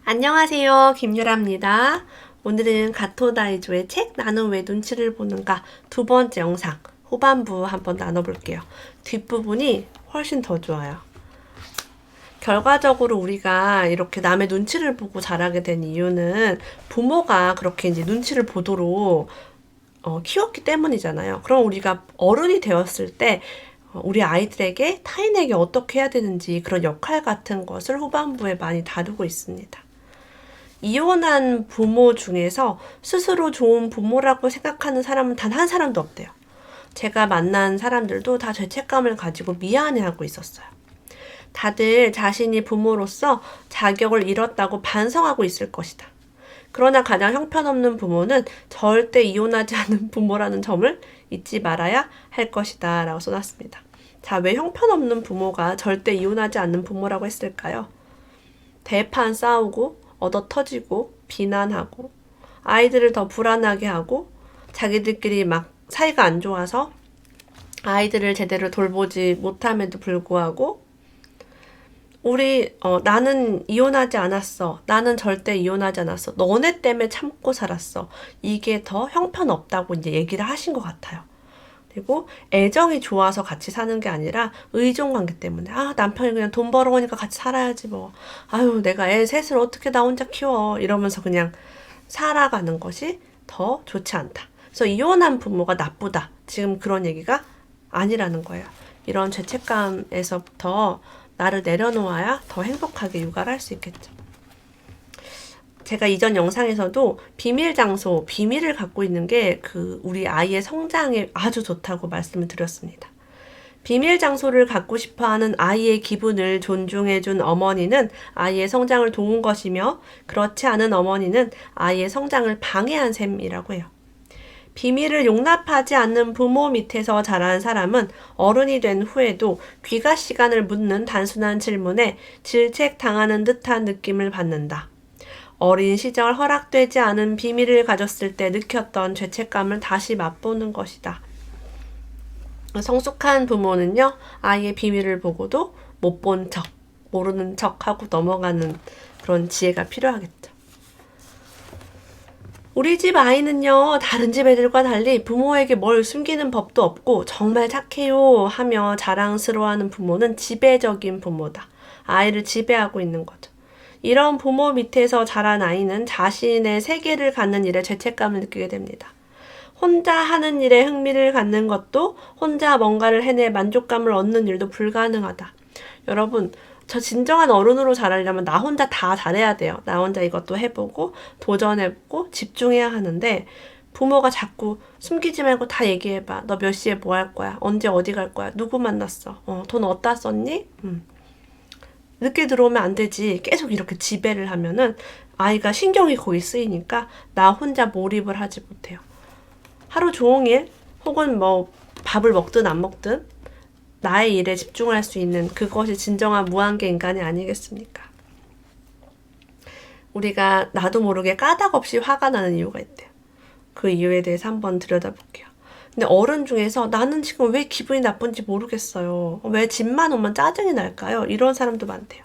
안녕하세요. 김유라입니다. 오늘은 가토다이조의 책 나는 왜 눈치를 보는가 두 번째 영상 후반부 한번 나눠볼게요. 뒷부분이 훨씬 더 좋아요. 결과적으로 우리가 이렇게 남의 눈치를 보고 자라게 된 이유는 부모가 그렇게 이제 눈치를 보도록 키웠기 때문이잖아요. 그럼 우리가 어른이 되었을 때 우리 아이들에게 타인에게 어떻게 해야 되는지 그런 역할 같은 것을 후반부에 많이 다루고 있습니다. 이혼한 부모 중에서 스스로 좋은 부모라고 생각하는 사람은 단 한 사람도 없대요. 제가 만난 사람들도 다 죄책감을 가지고 미안해하고 있었어요. 다들 자신이 부모로서 자격을 잃었다고 반성하고 있을 것이다. 그러나 가장 형편없는 부모는 절대 이혼하지 않은 부모라는 점을 잊지 말아야 할 것이다 라고 써놨습니다. 자, 왜 형편없는 부모가 절대 이혼하지 않는 부모라고 했을까요? 대판 싸우고 얻어 터지고 비난하고 아이들을 더 불안하게 하고 자기들끼리 막 사이가 안 좋아서 아이들을 제대로 돌보지 못함에도 불구하고 나는 이혼하지 않았어. 나는 절대 이혼하지 않았어. 너네 때문에 참고 살았어. 이게 더 형편없다고 이제 얘기를 하신 것 같아요. 그리고 애정이 좋아서 같이 사는 게 아니라 의존 관계 때문에 남편이 그냥 돈 벌어오니까 같이 살아야지 뭐. 아유 내가 애 셋을 어떻게 나 혼자 키워 이러면서 그냥 살아가는 것이 더 좋지 않다. 그래서 이혼한 부모가 나쁘다. 지금 그런 얘기가 아니라는 거예요. 이런 죄책감에서부터 나를 내려놓아야 더 행복하게 육아를 할 수 있겠죠. 제가 이전 영상에서도 비밀 장소, 비밀을 갖고 있는 게 우리 아이의 성장에 아주 좋다고 말씀을 드렸습니다. 비밀 장소를 갖고 싶어 하는 아이의 기분을 존중해준 어머니는 아이의 성장을 도운 것이며 그렇지 않은 어머니는 아이의 성장을 방해한 셈이라고 해요. 비밀을 용납하지 않는 부모 밑에서 자란 사람은 어른이 된 후에도 귀가 시간을 묻는 단순한 질문에 질책당하는 듯한 느낌을 받는다. 어린 시절 허락되지 않은 비밀을 가졌을 때 느꼈던 죄책감을 다시 맛보는 것이다. 성숙한 부모는요, 아이의 비밀을 보고도 못 본 척, 모르는 척 하고 넘어가는 그런 지혜가 필요하겠죠. 우리 집 아이는요, 다른 집 애들과 달리 부모에게 뭘 숨기는 법도 없고 정말 착해요 하며 자랑스러워하는 부모는 지배적인 부모다. 아이를 지배하고 있는 거죠. 이런 부모 밑에서 자란 아이는 자신의 세계를 갖는 일에 죄책감을 느끼게 됩니다. 혼자 하는 일에 흥미를 갖는 것도 혼자 뭔가를 해내 만족감을 얻는 일도 불가능하다. 여러분, 저 진정한 어른으로 자라려면 나 혼자 다 잘해야 돼요. 나 혼자 이것도 해보고 도전해보고 집중해야 하는데 부모가 자꾸 숨기지 말고 다 얘기해봐. 너 몇 시에 뭐 할 거야? 언제 어디 갈 거야? 누구 만났어? 돈 어디다 썼니? 늦게 들어오면 안 되지. 계속 이렇게 지배를 하면은 아이가 신경이 거기 쓰이니까 나 혼자 몰입을 하지 못해요. 하루 종일 혹은 뭐 밥을 먹든 안 먹든 나의 일에 집중을 할 수 있는 그것이 진정한 무한계 인간이 아니겠습니까? 우리가 나도 모르게 까닭 없이 화가 나는 이유가 있대요. 그 이유에 대해서 한번 들여다볼게요. 근데 어른 중에서 나는 지금 왜 기분이 나쁜지 모르겠어요. 왜 집만 오면 짜증이 날까요? 이런 사람도 많대요.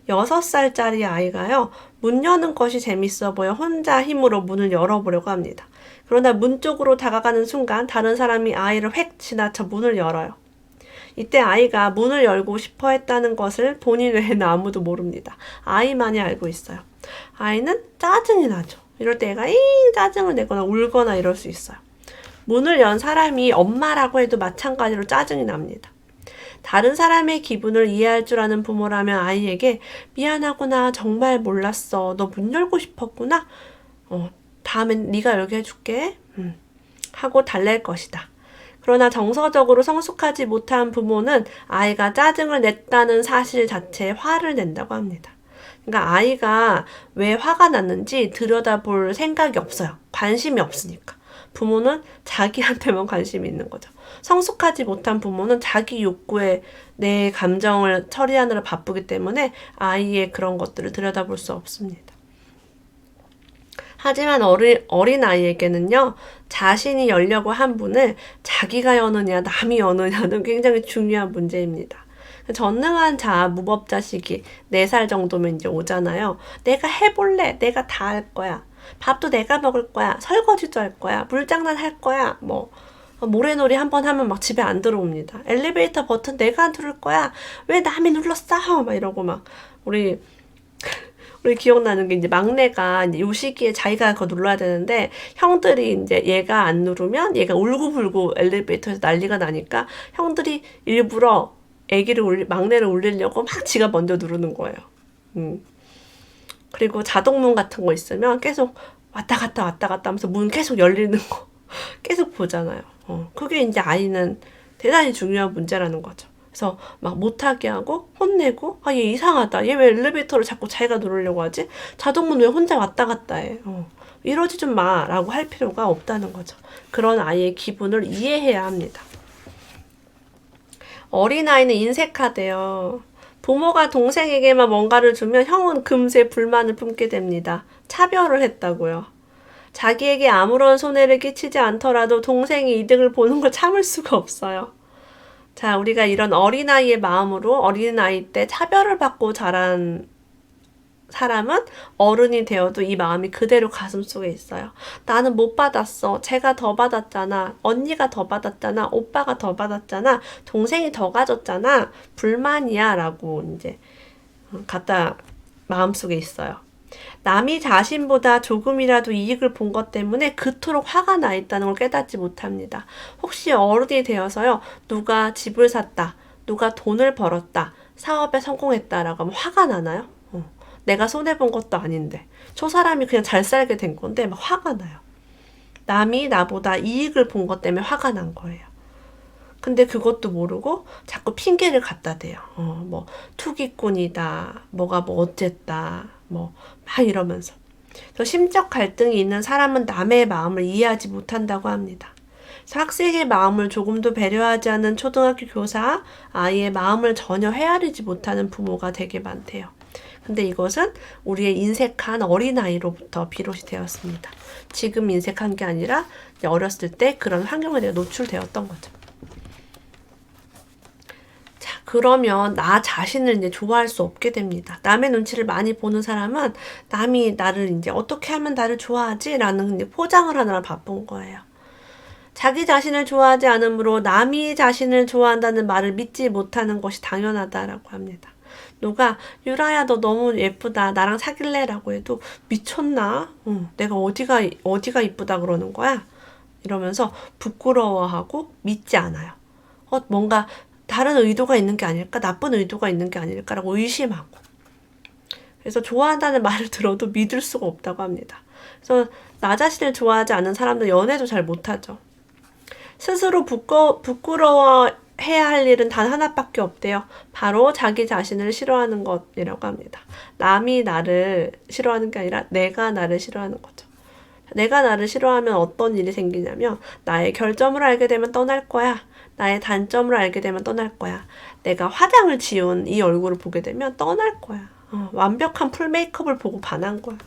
6살짜리 아이가요. 문 여는 것이 재밌어 보여 혼자 힘으로 문을 열어보려고 합니다. 그러나 문 쪽으로 다가가는 순간 다른 사람이 아이를 획 지나쳐 문을 열어요. 이때 아이가 문을 열고 싶어 했다는 것을 본인 외에는 아무도 모릅니다. 아이만이 알고 있어요. 아이는 짜증이 나죠. 이럴 때 애가 짜증을 내거나 울거나 이럴 수 있어요. 문을 연 사람이 엄마라고 해도 마찬가지로 짜증이 납니다. 다른 사람의 기분을 이해할 줄 아는 부모라면 아이에게 미안하구나, 정말 몰랐어, 너 문 열고 싶었구나, 다음엔 네가 열게 해줄게 하고 달랠 것이다. 그러나 정서적으로 성숙하지 못한 부모는 아이가 짜증을 냈다는 사실 자체에 화를 낸다고 합니다. 그러니까 아이가 왜 화가 났는지 들여다볼 생각이 없어요. 관심이 없으니까. 부모는 자기한테만 관심이 있는 거죠. 성숙하지 못한 부모는 자기 욕구에 내 감정을 처리하느라 바쁘기 때문에 아이의 그런 것들을 들여다볼 수 없습니다. 하지만 어린 아이에게는요, 자신이 열려고 한 문을 자기가 여느냐 남이 여느냐는 굉장히 중요한 문제입니다. 전능한 자, 무법자 시기 4살 정도면 이제 오잖아요. 내가 해볼래. 내가 다 할 거야. 밥도 내가 먹을 거야. 설거지도 할 거야. 물장난 할 거야. 뭐 모래놀이 한번 하면 막 집에 안 들어옵니다. 엘리베이터 버튼 내가 누를 거야. 왜 남이 눌렀어? 막 이러고 막 우리 기억나는 게 이제 막내가 이제 요 시기에 자기가 그거 눌러야 되는데 형들이 이제 얘가 안 누르면 얘가 울고불고 엘리베이터에서 난리가 나니까 형들이 일부러 막내를 울리려고 막 지가 먼저 누르는 거예요. 그리고 자동문 같은 거 있으면 계속 왔다 갔다 하면서 문 계속 열리는 거 계속 보잖아요. 그게 이제 아이는 대단히 중요한 문제라는 거죠. 그래서 막 못하게 하고 혼내고 얘 이상하다. 얘 왜 엘리베이터를 자꾸 자기가 누르려고 하지? 자동문 왜 혼자 왔다 갔다 해? 이러지 좀 마 라고 할 필요가 없다는 거죠. 그런 아이의 기분을 이해해야 합니다. 어린아이는 인색하대요. 부모가 동생에게만 뭔가를 주면 형은 금세 불만을 품게 됩니다. 차별을 했다고요. 자기에게 아무런 손해를 끼치지 않더라도 동생이 이득을 보는 걸 참을 수가 없어요. 자, 우리가 이런 어린아이의 마음으로 어린아이 때 차별을 받고 자란 사람은 어른이 되어도 이 마음이 그대로 가슴속에 있어요. 나는 못 받았어. 제가 더 받았잖아. 언니가 더 받았잖아. 오빠가 더 받았잖아. 동생이 더 가졌잖아. 불만이야 라고 이제 갖다 마음속에 있어요. 남이 자신보다 조금이라도 이익을 본 것 때문에 그토록 화가 나 있다는 걸 깨닫지 못합니다. 혹시 어른이 되어서요, 누가 집을 샀다, 누가 돈을 벌었다, 사업에 성공했다라고 하면 화가 나나요? 내가 손해본 것도 아닌데. 저 사람이 그냥 잘 살게 된 건데 막 화가 나요. 남이 나보다 이익을 본 것 때문에 화가 난 거예요. 근데 그것도 모르고 자꾸 핑계를 갖다 대요. 뭐 투기꾼이다, 뭐가 뭐 어쨌다, 뭐 막 이러면서. 그래서 심적 갈등이 있는 사람은 남의 마음을 이해하지 못한다고 합니다. 그래서 학생의 마음을 조금도 배려하지 않는 초등학교 교사, 아이의 마음을 전혀 헤아리지 못하는 부모가 되게 많대요. 근데 이것은 우리의 인색한 어린아이로부터 비롯이 되었습니다. 지금 인색한 게 아니라 어렸을 때 그런 환경에 내가 노출되었던 거죠. 자, 그러면 나 자신을 이제 좋아할 수 없게 됩니다. 남의 눈치를 많이 보는 사람은 남이 나를 이제 어떻게 하면 나를 좋아하지? 라는 이제 포장을 하느라 바쁜 거예요. 자기 자신을 좋아하지 않으므로 남이 자신을 좋아한다는 말을 믿지 못하는 것이 당연하다라고 합니다. 누가 유라야 너 너무 예쁘다 나랑 사귈래? 라고 해도 미쳤나? 내가 어디가 이쁘다 그러는 거야? 이러면서 부끄러워하고 믿지 않아요. 뭔가 다른 의도가 있는 게 아닐까? 나쁜 의도가 있는 게 아닐까라고 의심하고. 그래서 좋아한다는 말을 들어도 믿을 수가 없다고 합니다. 그래서 나 자신을 좋아하지 않는 사람들 연애도 잘 못하죠. 스스로 부끄러워해야 할 일은 단 하나밖에 없대요. 바로 자기 자신을 싫어하는 것이라고 합니다. 남이 나를 싫어하는 게 아니라 내가 나를 싫어하는 거죠. 내가 나를 싫어하면 어떤 일이 생기냐면 나의 결점을 알게 되면 떠날 거야. 나의 단점을 알게 되면 떠날 거야. 내가 화장을 지운 이 얼굴을 보게 되면 떠날 거야. 완벽한 풀 메이크업을 보고 반한 거야.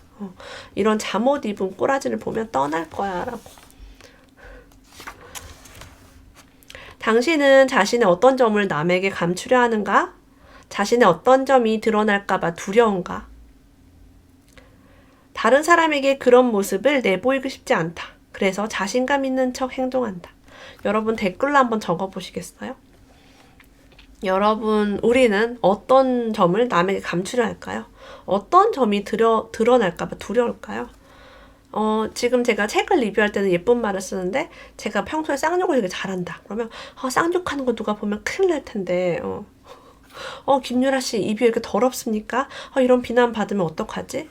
이런 잠옷 입은 꼬라지를 보면 떠날 거야 라고. 당신은 자신의 어떤 점을 남에게 감추려 하는가? 자신의 어떤 점이 드러날까봐 두려운가? 다른 사람에게 그런 모습을 내보이고 싶지 않다. 그래서 자신감 있는 척 행동한다. 여러분 댓글로 한번 적어보시겠어요? 여러분, 우리는 어떤 점을 남에게 감추려 할까요? 어떤 점이 드러날까봐 두려울까요? 지금 제가 책을 리뷰할 때는 예쁜 말을 쓰는데 제가 평소에 쌍욕을 되게 잘한다. 그러면 쌍욕하는 거 누가 보면 큰일 날 텐데 김유라 씨 입이 왜 이렇게 더럽습니까? 이런 비난 받으면 어떡하지?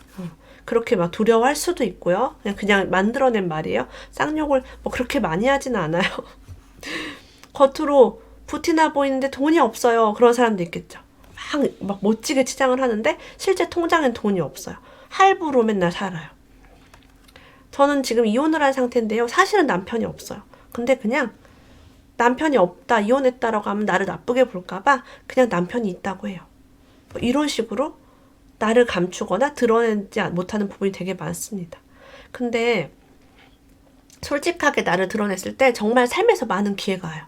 그렇게 막 두려워할 수도 있고요. 그냥 만들어낸 말이에요. 쌍욕을 뭐 그렇게 많이 하지는 않아요. 겉으로 부티나 보이는데 돈이 없어요. 그런 사람도 있겠죠. 막 멋지게 치장을 하는데 실제 통장엔 돈이 없어요. 할부로 맨날 살아요. 저는 지금 이혼을 한 상태인데요. 사실은 남편이 없어요. 근데 그냥 남편이 없다, 이혼했다라고 하면 나를 나쁘게 볼까봐 그냥 남편이 있다고 해요. 뭐 이런 식으로 나를 감추거나 드러내지 못하는 부분이 되게 많습니다. 근데 솔직하게 나를 드러냈을 때 정말 삶에서 많은 기회가 와요.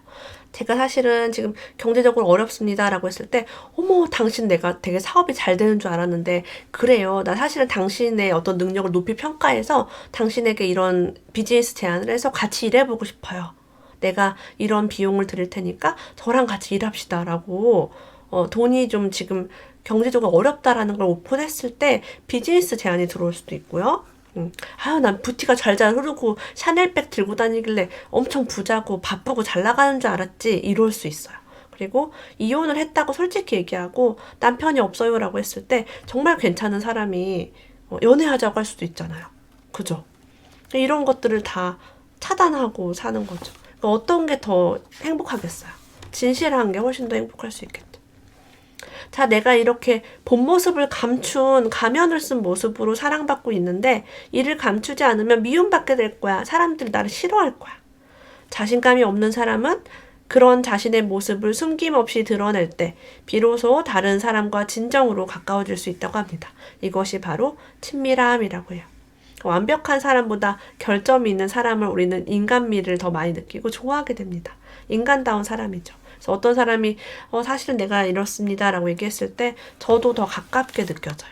제가 사실은 지금 경제적으로 어렵습니다 라고 했을 때, 어머, 당신 내가 되게 사업이 잘 되는 줄 알았는데, 그래요. 나 사실은 당신의 어떤 능력을 높이 평가해서 당신에게 이런 비즈니스 제안을 해서 같이 일해보고 싶어요. 내가 이런 비용을 드릴 테니까 저랑 같이 일합시다 라고, 돈이 좀 지금 경제적으로 어렵다라는 걸 오픈했을 때 비즈니스 제안이 들어올 수도 있고요. 아유, 난 부티가 잘잘 흐르고 샤넬백 들고 다니길래 엄청 부자고 바쁘고 잘 나가는 줄 알았지, 이럴 수 있어요. 그리고 이혼을 했다고 솔직히 얘기하고 남편이 없어요라고 했을 때 정말 괜찮은 사람이 연애하자고 할 수도 있잖아요. 그죠? 이런 것들을 다 차단하고 사는 거죠. 그러니까 어떤 게 더 행복하겠어요? 진실한 게 훨씬 더 행복할 수 있겠죠. 자, 내가 이렇게 본 모습을 감춘 가면을 쓴 모습으로 사랑받고 있는데 이를 감추지 않으면 미움받게 될 거야. 사람들이 나를 싫어할 거야. 자신감이 없는 사람은 그런 자신의 모습을 숨김없이 드러낼 때 비로소 다른 사람과 진정으로 가까워질 수 있다고 합니다. 이것이 바로 친밀함이라고 해요. 완벽한 사람보다 결점이 있는 사람을 우리는 인간미를 더 많이 느끼고 좋아하게 됩니다. 인간다운 사람이죠. 그래서 어떤 사람이 사실은 내가 이렇습니다 라고 얘기했을 때 저도 더 가깝게 느껴져요.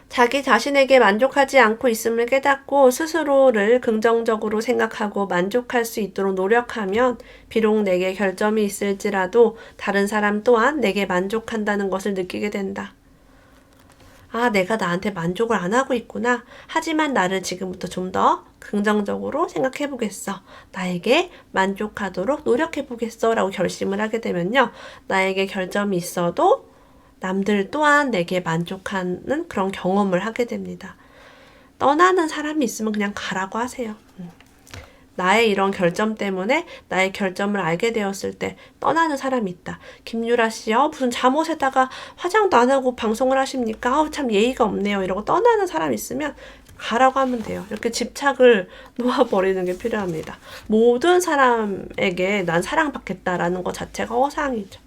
자기 자신에게 만족하지 않고 있음을 깨닫고 스스로를 긍정적으로 생각하고 만족할 수 있도록 노력하면 비록 내게 결점이 있을지라도 다른 사람 또한 내게 만족한다는 것을 느끼게 된다. 아, 내가 나한테 만족을 안 하고 있구나. 하지만 나를 지금부터 좀 더 긍정적으로 생각해 보겠어. 나에게 만족하도록 노력해 보겠어. 라고 결심을 하게 되면요. 나에게 결점이 있어도 남들 또한 내게 만족하는 그런 경험을 하게 됩니다. 떠나는 사람이 있으면 그냥 가라고 하세요. 나의 이런 결점 때문에 나의 결점을 알게 되었을 때 떠나는 사람이 있다. 김유라 씨, 무슨 잠옷에다가 화장도 안 하고 방송을 하십니까? 참 예의가 없네요. 이러고 떠나는 사람이 있으면 가라고 하면 돼요. 이렇게 집착을 놓아버리는 게 필요합니다. 모든 사람에게 난 사랑받겠다라는 것 자체가 허상이죠.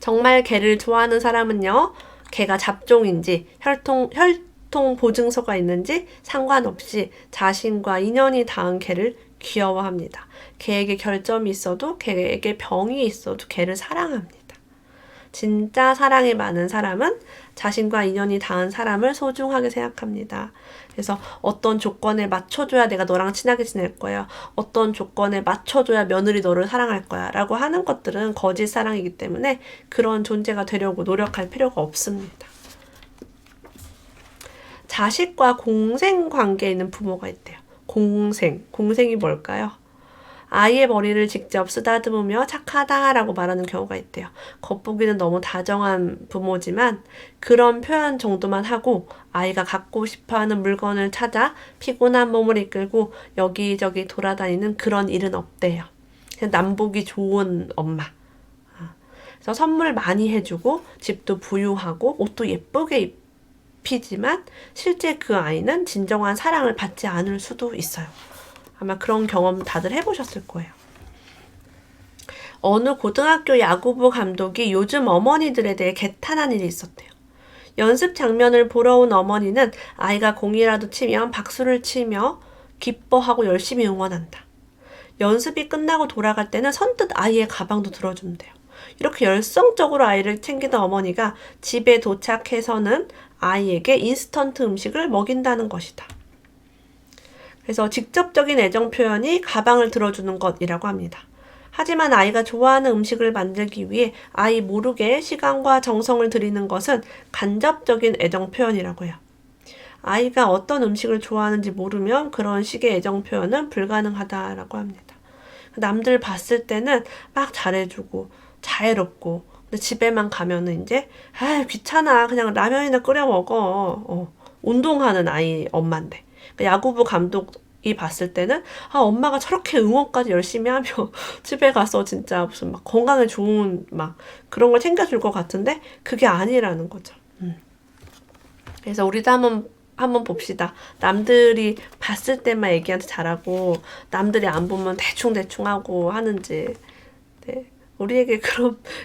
정말 개를 좋아하는 사람은요, 개가 잡종인지 혈통 보증서가 있는지 상관없이 자신과 인연이 닿은 개를 귀여워합니다. 개에게 결점이 있어도 개에게 병이 있어도 개를 사랑합니다. 진짜 사랑이 많은 사람은 자신과 인연이 닿은 사람을 소중하게 생각합니다. 그래서 어떤 조건에 맞춰줘야 내가 너랑 친하게 지낼 거야. 어떤 조건에 맞춰줘야 며느리 너를 사랑할 거야. 라고 하는 것들은 거짓 사랑이기 때문에 그런 존재가 되려고 노력할 필요가 없습니다. 자식과 공생 관계에 있는 부모가 있대요. 공생이 뭘까요? 아이의 머리를 직접 쓰다듬으며 착하다라고 말하는 경우가 있대요. 겉보기는 너무 다정한 부모지만 그런 표현 정도만 하고 아이가 갖고 싶어하는 물건을 찾아 피곤한 몸을 이끌고 여기저기 돌아다니는 그런 일은 없대요. 그냥 남보기 좋은 엄마. 그래서 선물 많이 해주고 집도 부유하고 옷도 예쁘게 입히지만 실제 그 아이는 진정한 사랑을 받지 않을 수도 있어요. 아마 그런 경험 다들 해보셨을 거예요. 어느 고등학교 야구부 감독이 요즘 어머니들에 대해 개탄한 일이 있었대요. 연습 장면을 보러 온 어머니는 아이가 공이라도 치면 박수를 치며 기뻐하고 열심히 응원한다. 연습이 끝나고 돌아갈 때는 선뜻 아이의 가방도 들어준대요. 이렇게 열성적으로 아이를 챙기던 어머니가 집에 도착해서는 아이에게 인스턴트 음식을 먹인다는 것이다. 그래서 직접적인 애정 표현이 가방을 들어주는 것이라고 합니다. 하지만 아이가 좋아하는 음식을 만들기 위해 아이 모르게 시간과 정성을 들이는 것은 간접적인 애정 표현이라고 해요. 아이가 어떤 음식을 좋아하는지 모르면 그런 식의 애정 표현은 불가능하다라고 합니다. 남들 봤을 때는 막 잘해주고 자애롭고 근데 집에만 가면은 이제 귀찮아 그냥 라면이나 끓여 먹어. 운동하는 아이 엄마인데 야구부 감독이 봤을 때는 엄마가 저렇게 응원까지 열심히 하며 집에 가서 진짜 무슨 막 건강에 좋은 막 그런 걸 챙겨줄 것 같은데 그게 아니라는 거죠. 그래서 우리도 한번 봅시다. 남들이 봤을 때만 애기한테 잘하고 남들이 안 보면 대충대충 하고 하는지. 네. 우리에게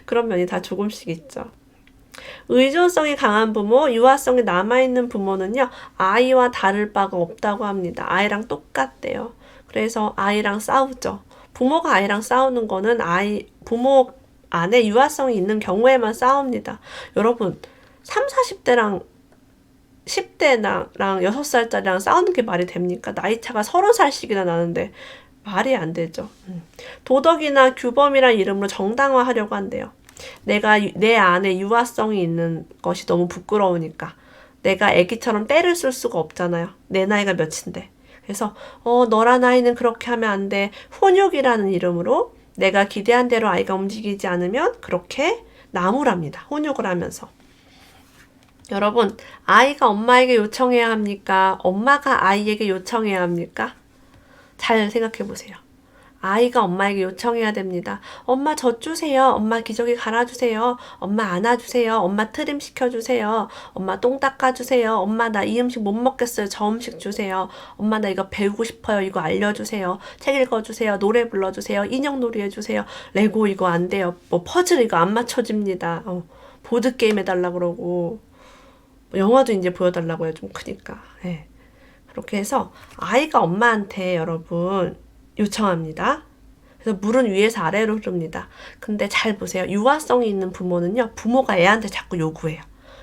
그런 면이 다 조금씩 있죠. 의존성이 강한 부모, 유아성이 남아있는 부모는요, 아이와 다를 바가 없다고 합니다. 아이랑 똑같대요. 그래서 아이랑 싸우죠. 부모가 아이랑 싸우는 거는 부모 안에 유아성이 있는 경우에만 싸웁니다. 여러분, 3, 40대랑 10대랑 6살짜리랑 싸우는 게 말이 됩니까? 나이 차가 30살씩이나 나는데 말이 안 되죠. 도덕이나 규범이란 이름으로 정당화하려고 한대요. 내가 내 안에 유아성이 있는 것이 너무 부끄러우니까. 내가 애기처럼 때를 쓸 수가 없잖아요. 내 나이가 몇인데. 그래서 너란 아이는 그렇게 하면 안 돼. 훈육이라는 이름으로 내가 기대한 대로 아이가 움직이지 않으면 그렇게 나무랍니다. 훈육을 하면서. 여러분, 아이가 엄마에게 요청해야 합니까? 엄마가 아이에게 요청해야 합니까? 잘 생각해 보세요. 아이가 엄마에게 요청해야 됩니다. 엄마 젖 주세요. 엄마 기저귀 갈아주세요. 엄마 안아주세요. 엄마 트림 시켜주세요. 엄마 똥 닦아주세요. 엄마 나 이 음식 못 먹겠어요. 저 음식 주세요. 엄마 나 이거 배우고 싶어요. 이거 알려주세요. 책 읽어주세요. 노래 불러주세요. 인형놀이 해주세요. 레고 이거 안 돼요. 뭐 퍼즐 이거 안 맞춰집니다. 보드게임 해달라 그러고 영화도 이제 보여달라고 해요. 좀 크니까. 네. 그렇게 해서 아이가 엄마한테 여러분 요청합니다. 그래서 물은 위에서 아래로 흐릅니다. 근데 잘 보세요. 유아성이 있는 부모는요. 부모가 애한테 자꾸 요구해요.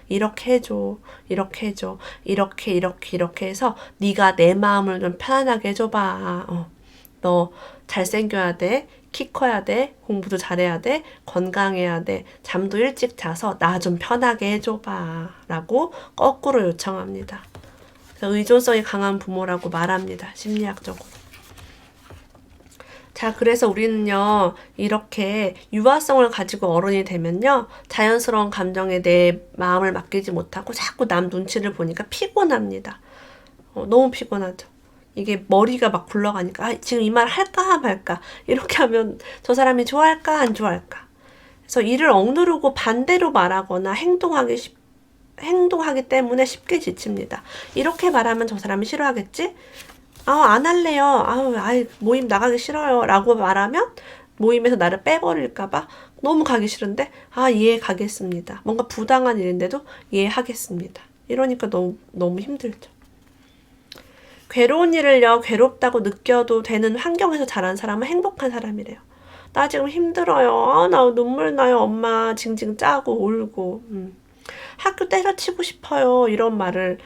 이렇게 해줘. 이렇게 해줘. 이렇게 해서 네가 내 마음을 좀 편안하게 해줘봐. 너 잘생겨야 돼. 키 커야 돼. 공부도 잘해야 돼. 건강해야 돼. 잠도 일찍 자서 나 좀 편하게 해줘봐. 라고 거꾸로 요청합니다. 그래서 의존성이 강한 부모라고 말합니다. 심리학적으로. 자, 그래서 우리는요, 이렇게 유아성을 가지고 어른이 되면요, 자연스러운 감정에 내 마음을 맡기지 못하고 자꾸 남 눈치를 보니까 피곤합니다. 너무 피곤하죠. 이게 머리가 막 굴러가니까, 지금 이 말 할까 말까, 이렇게 하면 저 사람이 좋아할까, 안 좋아할까. 그래서 이를 억누르고 반대로 말하거나 행동하기 때문에 쉽게 지칩니다. 이렇게 말하면 저 사람이 싫어하겠지? 안 할래요. 모임 나가기 싫어요. 라고 말하면 모임에서 나를 빼버릴까봐 너무 가기 싫은데, 이해 가겠습니다. 뭔가 부당한 일인데도 이해하겠습니다. 이러니까 너무 힘들죠. 괴로운 일을요, 괴롭다고 느껴도 되는 환경에서 자란 사람은 행복한 사람이래요. 나 지금 힘들어요. 나 눈물 나요. 엄마 징징 짜고 울고. 학교 때려치고 싶어요. 이런 말을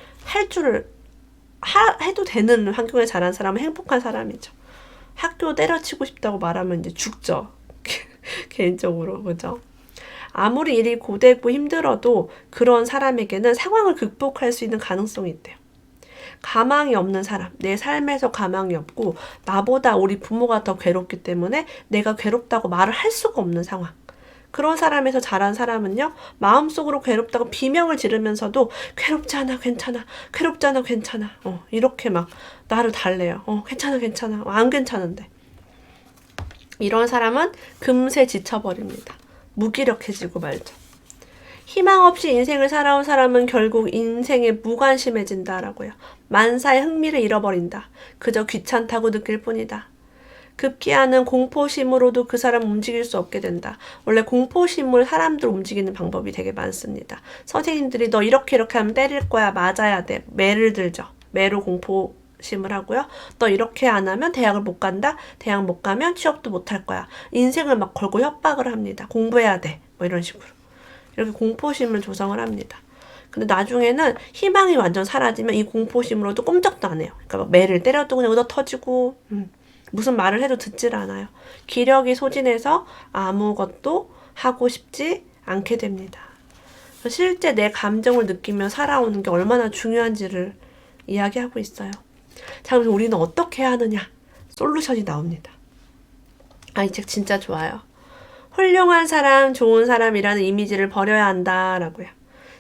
해도 되는 환경에 자란 사람은 행복한 사람이죠. 학교 때려치고 싶다고 말하면 이제 죽죠. 개인적으로. 그죠? 아무리 일이 고되고 힘들어도 그런 사람에게는 상황을 극복할 수 있는 가능성이 있대요. 가망이 없는 사람, 내 삶에서 가망이 없고 나보다 우리 부모가 더 괴롭기 때문에 내가 괴롭다고 말을 할 수가 없는 상황. 그런 사람에서 자란 사람은요, 마음속으로 괴롭다고 비명을 지르면서도 괴롭지 않아, 괜찮아, 괴롭지 않아, 괜찮아. 이렇게 막 나를 달래요. 괜찮아, 안 괜찮은데. 이런 사람은 금세 지쳐버립니다. 무기력해지고 말죠. 희망 없이 인생을 살아온 사람은 결국 인생에 무관심해진다라고요. 만사의 흥미를 잃어버린다. 그저 귀찮다고 느낄 뿐이다. 급기야는 공포심으로도 그 사람 움직일 수 없게 된다. 원래 공포심을 사람들 움직이는 방법이 되게 많습니다. 선생님들이 너 이렇게 하면 때릴 거야. 맞아야 돼. 매를 들죠. 매로 공포심을 하고요. 너 이렇게 안 하면 대학을 못 간다. 대학 못 가면 취업도 못 할 거야. 인생을 막 걸고 협박을 합니다. 공부해야 돼. 뭐 이런 식으로. 이렇게 공포심을 조성을 합니다. 근데 나중에는 희망이 완전 사라지면 이 공포심으로도 꼼짝도 안 해요. 그러니까 막 매를 때려도 그냥 얻어 터지고 무슨 말을 해도 듣질 않아요. 기력이 소진해서 아무것도 하고 싶지 않게 됩니다. 실제 내 감정을 느끼며 살아오는 게 얼마나 중요한지를 이야기하고 있어요. 자, 그래서 우리는 어떻게 해야 하느냐? 솔루션이 나옵니다. 이 책 진짜 좋아요. 훌륭한 사람, 좋은 사람이라는 이미지를 버려야 한다라고요.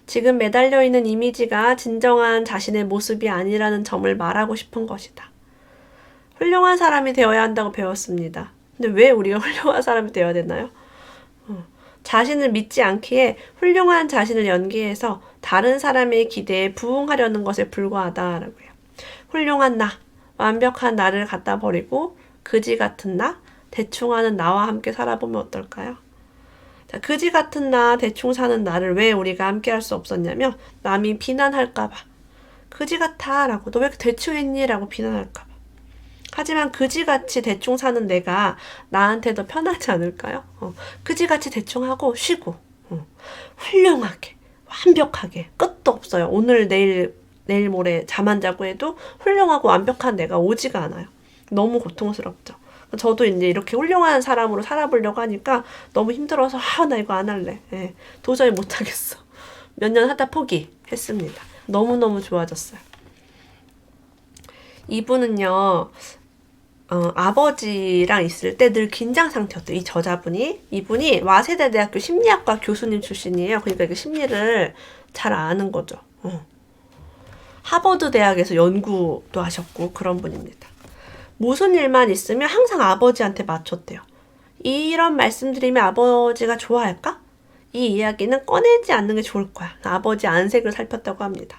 지금 매달려 있는 이미지가 진정한 자신의 모습이 아니라는 점을 말하고 싶은 것이다. 훌륭한 사람이 되어야 한다고 배웠습니다. 근데 왜 우리가 훌륭한 사람이 되어야 되나요? 자신을 믿지 않기에 훌륭한 자신을 연기해서 다른 사람의 기대에 부응하려는 것에 불과하다라고요. 훌륭한 나, 완벽한 나를 갖다 버리고 그지 같은 나, 대충하는 나와 함께 살아보면 어떨까요? 자, 그지 같은 나, 대충 사는 나를 왜 우리가 함께 할 수 없었냐면 남이 비난할까봐. 그지 같아 라고, 너 왜 이렇게 대충 했니? 라고 비난할까봐. 하지만 그지같이 대충 사는 내가 나한테 더 편하지 않을까요? 그지같이 대충 하고 쉬고 훌륭하게 완벽하게 끝도 없어요. 오늘 내일 모레 잠 안 자고 해도 훌륭하고 완벽한 내가 오지가 않아요. 너무 고통스럽죠. 저도 이제 이렇게 훌륭한 사람으로 살아보려고 하니까 너무 힘들어서 나 이거 안 할래. 예, 도저히 못하겠어. 몇 년 하다 포기했습니다. 너무너무 좋아졌어요. 이분은요. 아버지랑 있을 때 늘 긴장 상태였대요. 이 저자분이. 이분이 와세대 대학교 심리학과 교수님 출신이에요. 그러니까 그 심리를 잘 아는 거죠. 하버드 대학에서 연구도 하셨고 그런 분입니다. 무슨 일만 있으면 항상 아버지한테 맞췄대요. 이런 말씀드리면 아버지가 좋아할까? 이 이야기는 꺼내지 않는 게 좋을 거야. 아버지 안색을 살폈다고 합니다.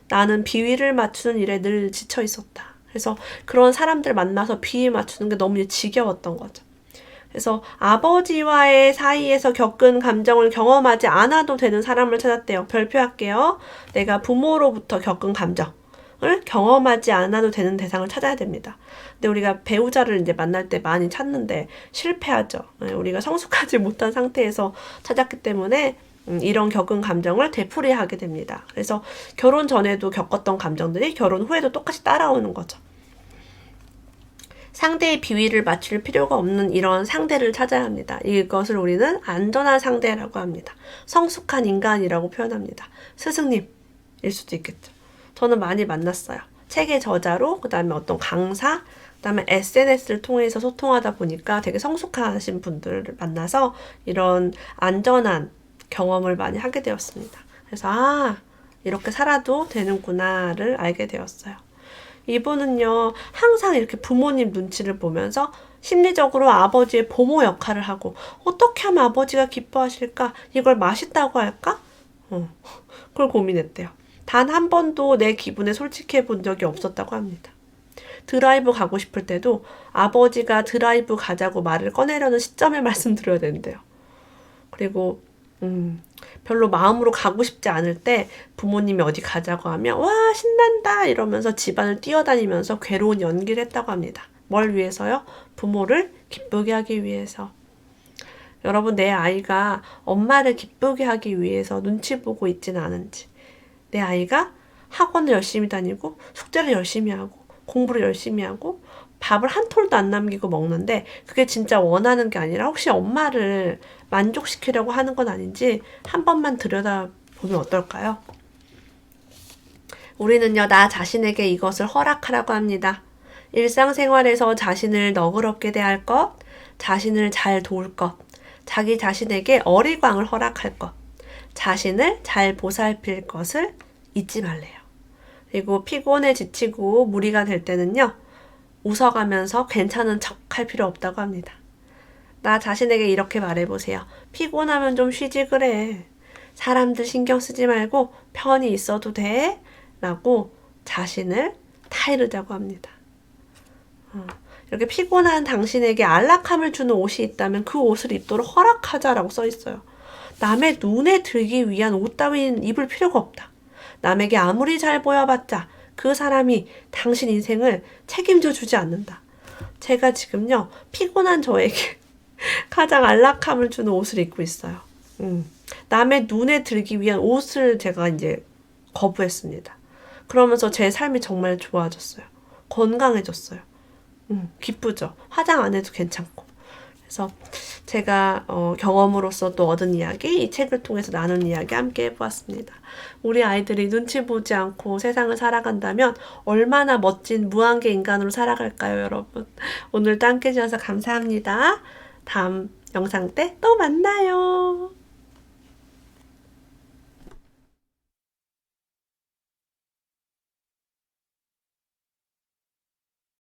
나는 비위를 맞추는 일에 늘 지쳐 있었다. 그래서 그런 사람들 만나서 비위 맞추는 게 너무 지겨웠던 거죠. 그래서 아버지와의 사이에서 겪은 감정을 경험하지 않아도 되는 사람을 찾았대요. 별표할게요. 내가 부모로부터 겪은 감정을 경험하지 않아도 되는 대상을 찾아야 됩니다. 근데 우리가 배우자를 이제 만날 때 많이 찾는데 실패하죠. 우리가 성숙하지 못한 상태에서 찾았기 때문에 이런 겪은 감정을 되풀이하게 됩니다. 그래서 결혼 전에도 겪었던 감정들이 결혼 후에도 똑같이 따라오는 거죠. 상대의 비위를 맞출 필요가 없는 이런 상대를 찾아야 합니다. 이것을 우리는 안전한 상대라고 합니다. 성숙한 인간이라고 표현합니다. 스승님일 수도 있겠죠. 저는 많이 만났어요. 책의 저자로, 그 다음에 어떤 강사, 그 다음에 SNS를 통해서 소통하다 보니까 되게 성숙하신 분들을 만나서 이런 안전한 경험을 많이 하게 되었습니다. 그래서 이렇게 살아도 되는구나를 알게 되었어요. 이분은요, 항상 이렇게 부모님 눈치를 보면서 심리적으로 아버지의 보모 역할을 하고 어떻게 하면 아버지가 기뻐하실까? 이걸 맛있다고 할까? 그걸 고민했대요. 단 한 번도 내 기분에 솔직해 본 적이 없었다고 합니다. 드라이브 가고 싶을 때도 아버지가 드라이브 가자고 말을 꺼내려는 시점에 말씀드려야 된대요. 그리고 별로 마음으로 가고 싶지 않을 때 부모님이 어디 가자고 하면 와 신난다 이러면서 집안을 뛰어다니면서 괴로운 연기를 했다고 합니다. 뭘 위해서요? 부모를 기쁘게 하기 위해서. 여러분, 내 아이가 엄마를 기쁘게 하기 위해서 눈치 보고 있지는 않은지, 내 아이가 학원을 열심히 다니고 숙제를 열심히 하고 공부를 열심히 하고 밥을 한 톨도 안 남기고 먹는데 그게 진짜 원하는 게 아니라 혹시 엄마를 만족시키려고 하는 건 아닌지 한 번만 들여다보면 어떨까요? 우리는요, 나 자신에게 이것을 허락하라고 합니다. 일상생활에서 자신을 너그럽게 대할 것, 자신을 잘 도울 것, 자기 자신에게 어리광을 허락할 것, 자신을 잘 보살필 것을 잊지 말래요. 그리고 피곤해 지치고 무리가 될 때는요, 웃어가면서 괜찮은 척 할 필요 없다고 합니다. 나 자신에게 이렇게 말해보세요. 피곤하면 좀 쉬지 그래. 사람들 신경 쓰지 말고 편히 있어도 돼. 라고 자신을 타이르자고 합니다. 이렇게 피곤한 당신에게 안락함을 주는 옷이 있다면 그 옷을 입도록 허락하자라고 써 있어요. 남의 눈에 들기 위한 옷 따윈 입을 필요가 없다. 남에게 아무리 잘 보여봤자 그 사람이 당신 인생을 책임져 주지 않는다. 제가 지금요, 피곤한 저에게 가장 안락함을 주는 옷을 입고 있어요. 남의 눈에 들기 위한 옷을 제가 이제 거부했습니다. 그러면서 제 삶이 정말 좋아졌어요. 건강해졌어요. 기쁘죠. 화장 안 해도 괜찮고. 그래서 제가 경험으로서 또 얻은 이야기, 이 책을 통해서 나눈 이야기 함께 해보았습니다. 우리 아이들이 눈치 보지 않고 세상을 살아간다면 얼마나 멋진 무한계 인간으로 살아갈까요, 여러분? 오늘도 함께 해주셔서 감사합니다. 다음 영상 때 또 만나요.